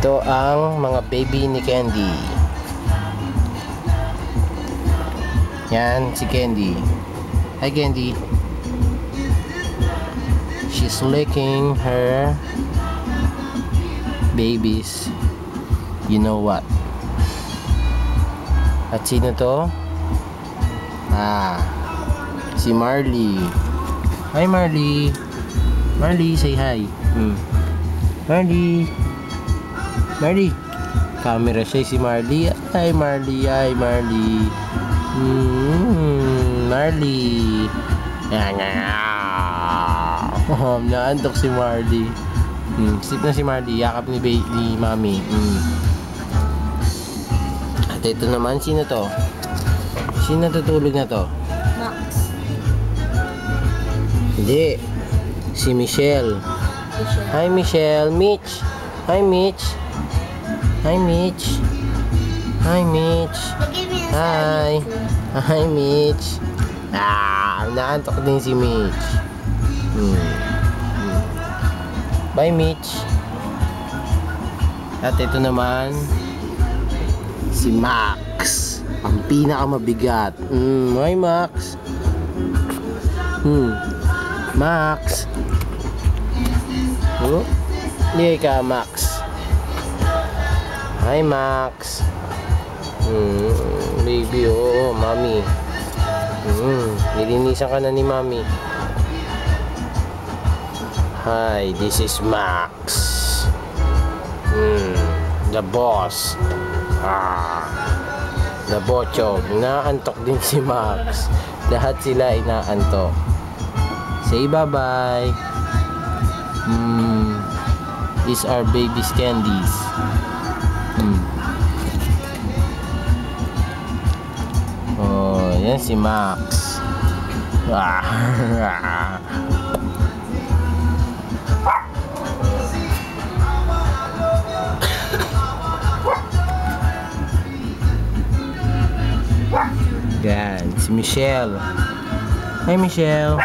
Ito ang mga baby ni Candy. Yan si Candy. Hi Candy. She's licking her babies. You know what? At sino to? Si Marley. Hi Marley. Marley, say hi. Marley. Marley. Camera siya si Marley. Hi Marley. Hi Marley. Marley. Naantok si Marley. Sleep na si Marley. Yakap ni Mami. At ito naman, sino to? Sino natutulog na to? Max. Hindi. Si Michelle. Hi Michelle. Mitch. Hi Mitch. Hi Mitch. Hi Mitch. Hi. Hi Mitch. Naantok din si Mitch. Bye Mitch. At ito naman si Max. Ang pinakamabigat. Hi Max. Max. Hindi ka Max. Hi Max. Baby, Mami. Nilinisan ka na ni Mami. Hi, this is Max. The boss. The bochog. Inaantok din si Max. Lahat sila inaantok. Say bye-bye. These are baby's candies. Yan si Max. Yan si Michelle. Hi Michelle.